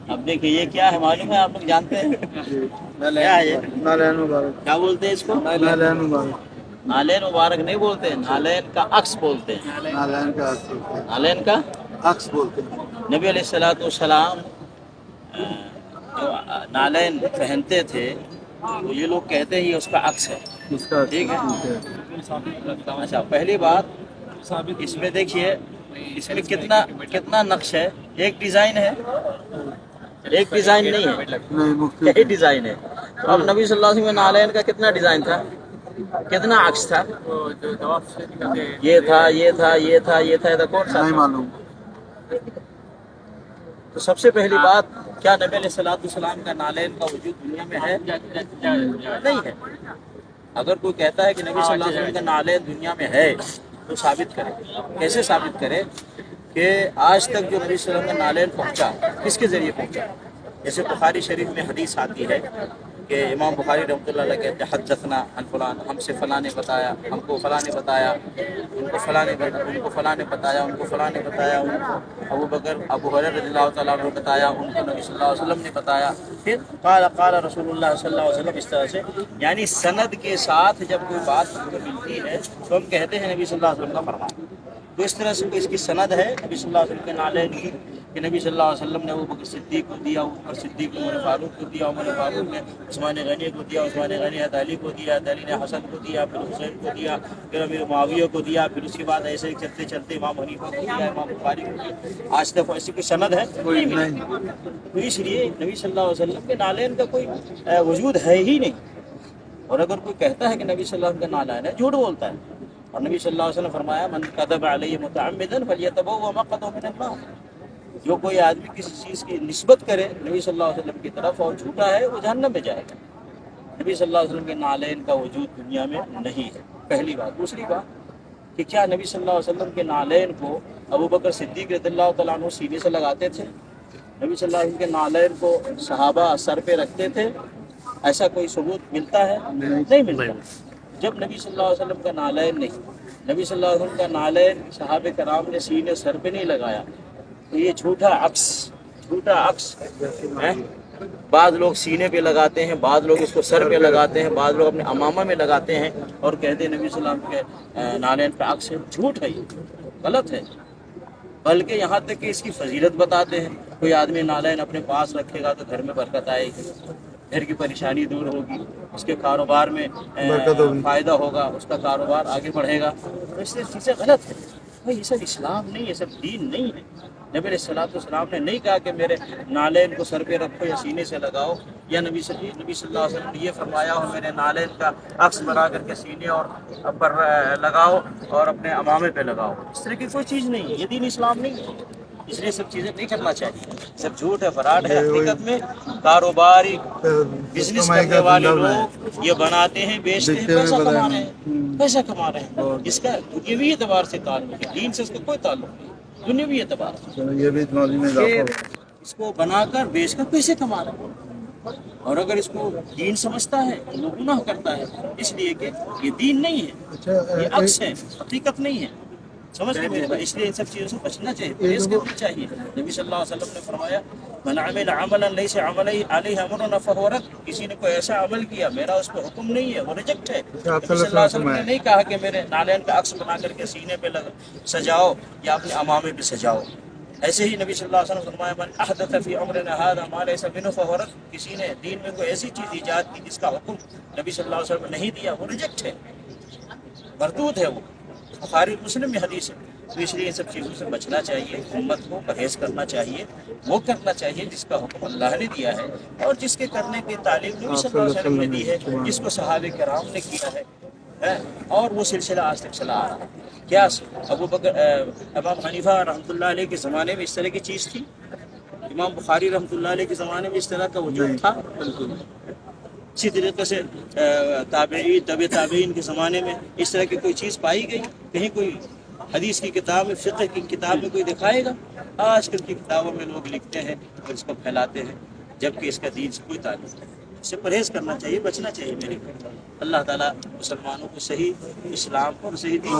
اب دیکھیے یہ کیا ہے معلوم ہے، آپ لوگ جانتے ہیں کیا ہے یہ؟ نالین مبارک، کیا بولتے ہیں اس کو؟ نالین مبارک، نالین مبارک نہیں بولتے ہیں، نالین کا عکس بولتے ہیں، نالین کا عکس بولتے ہیں، نالین کا عکس بولتے ہیں۔ نبی علیہ الصلوۃ والسلام جو نالین پہنتے تھے تو یہ لوگ کہتے ہیں یہ اس کا عکس ہے، اس کا عکس ٹھیک ہے؟ اچھا پہلی بات اس میں دیکھیے، اس میں کتنا نقش ہے، ایک ڈیزائن ہے، ایک ڈیزائن نہیں ہے، نہیں، کئی مختلف ڈیزائن ہے۔ تو اب نبی صلی اللہ علیہ وسلم میں نالین کا کتنا ڈیزائن تھا، کتنا عکس تھا؟ یہ تھا، یہ تھا، یہ تھا، یہ تھا، کون سا نہیں تھا؟ معلوم۔ تو سب سے پہلی بات، کیا نبی علیہ الصلوۃ والسلام کا نالین کا وجود دنیا میں ہے؟ نہیں ہے۔ اگر کوئی کہتا ہے کہ نبی صلی اللہ علیہ وسلم کا نالین دنیا میں ہے تو ثابت کرے۔ کیسے ثابت کرے؟ کہ آج تک جو نبی صلی اللہ علیہ وسلم کا نالین پہنچا کس کے ذریعے پہنچا؟ جیسے بخاری شریف میں حدیث آتی ہے کہ امام بخاری رحمۃ اللہ علیہ کہتے ہیں حدثنا عن فلان، ہم سے فلاں نے بتایا، ہم کو فلاں نے بتایا، ان کو فلاں نے بتایا، ان کو فلاں نے بتایا، ان کو فلاں نے بتایا، ابو بکر ابو ہریرہ رضی اللہ تعالیٰ عنہ نے بتایا، ان کو نبی صلی اللہ علیہ وسلم نے بتایا، پھر قال رسول اللہ صلی اللہ علیہ وسلم، اس طرح سے یعنی سند کے ساتھ جب کوئی بات ہم کو ملتی ہے تو ہم کہتے ہیں نبی صلی اللہ علیہ وسلم کا فرمان۔ تو اس طرح سے اس کی سند ہے نبی صلی اللہ علیہ وسلم کے نالین کی کہ نبی صلی اللہ علیہ وسلم نے ابو بکر صدیق کو دیا، ابو بکر صدیق نے عمر فاروق کو دیا، عمر فاروق نے عثمان غنی کو دیا، عثمان غنی نے علی کو دیا، علی نے حسن کو دیا، پھر حسین کو دیا، پھر امیر معاویہ کو دیا، پھر اس کے بعد ایسے چلتے چلتے امام حنیفہ کو دیا، امام بخاری کو دیا، آج تک ایسی کوئی سند ہے نہیں۔ تو اس لیے نبی صلی اللہ علیہ وسلم کے نالین کا کوئی وجود ہے ہی نہیں۔ اور اگر کوئی کہتا ہے کہ نبی صلی اللہ علیہ وسلم کا نالین ہے، جھوٹ بولتا ہے۔ اور نبی صلی اللہ علیہ وسلم فرمایا من کذب علی متعمدا فلیتبوأ مقعده من النار، جو کوئی آدمی کسی چیز کی نسبت کرے نبی صلی اللہ علیہ وسلم کی طرف اور جھوٹا ہے وہ جہنم میں جائے گا۔ نبی صلی اللہ علیہ وسلم کے نالین کا وجود دنیا میں نہیں ہے، پہلی بات۔ دوسری بات کہ کیا نبی صلی اللہ علیہ وسلم کے نالین کو ابو بکر صدیق رضی اللہ تعالیٰ عنہ سینے سے لگاتے تھے؟ نبی صلی اللہ علیہ وسلم کے نالین کو صحابہ سر پہ رکھتے تھے؟ ایسا کوئی ثبوت ملتا ہے؟ نہیں ملتا۔ جب نبی صلی اللہ علیہ وسلم کا نالین نہیں، نبی صلی اللہ علیہ وسلم کا نالین صحابہ کرام نے سینے سر پہ نہیں لگایا تو یہ جھوٹا عکس ہے۔ بعض لوگ سینے پہ لگاتے ہیں، بعض لوگ اس کو سر پہ لگاتے ہیں، بعض لوگ اپنے امامہ میں لگاتے ہیں اور کہتے ہیں نبی صلی اللہ علیہ وسلم کے نالین کا عکس ہے۔ جھوٹ ہے، یہ غلط ہے۔ بلکہ یہاں تک کہ اس کی فضیلت بتاتے ہیں، کوئی آدمی نالین اپنے پاس رکھے گا تو گھر میں برکت آئے گی، گھر کی پریشانی دور ہوگی، اس کے کاروبار میں فائدہ ہوگا، اس کا کاروبار آگے بڑھے گا۔ تو اس سے چیزیں غلط ہیں بھائی، یہ سب اسلام نہیں ہے، یہ سب دین نہیں ہے۔ نبی علیہ الصلوۃ والسلام نے نہیں کہا کہ میرے نالین کو سر پہ رکھو یا سینے سے لگاؤ، یا نبی صلی اللہ علیہ وسلم نے یہ فرمایا ہو میرے نالین کا عکس بنا کر کے سینے اور پر لگاؤ اور اپنے امامے پہ لگاؤ۔ اس طرح کی کوئی چیز نہیں ہے، یہ دین اسلام نہیں ہے۔ اس لیے سب چیزیں نہیں کرنا چاہیے، سب جھوٹ ہے، فراڈ ہے۔ حقیقت میں کاروباری بزنس کرنے والے لوگ یہ بناتے ہیں، بیچتے ہیں، پیسہ کما رہے ہیں، پیسہ کما رہے ہیں۔ اس کا دنیاوی اعتبار سے تعلق ہے، دین سے اس کا کوئی تعلق نہیں، دنیاوی اعتبار سے یہ بھی اس کو بنا کر بیچ کر پیسے کما رہے ہیں۔ اور اگر اس کو دین سمجھتا ہے تو وہ گناہ کرتا ہے، اس لیے کہ یہ دین نہیں ہے، یہ عکس ہے، حقیقت نہیں ہے۔ سمجھ گئے میرے بھائی؟ اس لیے ان سب چیزوں سے بچنا چاہیے، پرہیز کرنا چاہیے۔ نبی صلی اللہ علیہ وسلم نے فرمایا من عمل عملا لیس علیہ امرنا فہو رد، کسی نے کوئی ایسا عمل کیا میرا اس پہ حکم نہیں ہے، وہ ریجیکٹ ہے۔ نبی صلی اللہ علیہ وسلم نے نہیں کہا کہ میرے نالین کا عکس بنا کر کے سینے پہ سجاؤ یا اپنے امامے پہ سجاؤ۔ ایسے ہی نبی صلی اللہ علیہ وسلم فرمایا من احدث فی امرنا ھذا ما لیس منہ فہو رد، کسی نے دین میں کوئی ایسی چیز ایجاد کی جس کا حکم نبی صلی اللہ علیہ وسلم نے نہیں دیا، وہ ریجیکٹ ہے، مردود ہے، وہ بخاری مسلم میں حدیث ہے۔ تو اس لیے ان سب چیزوں سے بچنا چاہیے، امت کو پرہیز کرنا چاہیے، وہ کرنا چاہیے جس کا حکم اللہ نے دیا ہے اور جس کے کرنے کی تعلیم نبی صلی اللہ علیہ وسلم نے دی ہے، جس کو صحابہ کرام نے کیا ہے، اور وہ سلسلہ آج تک چلا آ رہا ہے۔ کیا ابو بکر امام حنیفہ رحمۃ اللہ علیہ کے زمانے میں اس طرح کی چیز تھی؟ امام بخاری رحمۃ اللہ علیہ کے زمانے میں اس طرح کا وجود تھا؟ بالکل۔ اسی طریقے سے تابعین کے زمانے میں اس طرح کی کوئی چیز پائی گئی؟ کہیں کوئی حدیث کی کتاب میں، فقہ کی کتاب میں کوئی دکھائے گا؟ آج کل کی کتابوں میں لوگ لکھتے ہیں اور اس کو پھیلاتے ہیں، جبکہ اس کا دین سے کوئی تعلق نہیں۔ اس سے پرہیز کرنا چاہیے، بچنا چاہیے میرے کو۔ اللہ تعالیٰ مسلمانوں کو صحیح اسلام اور صحیح دین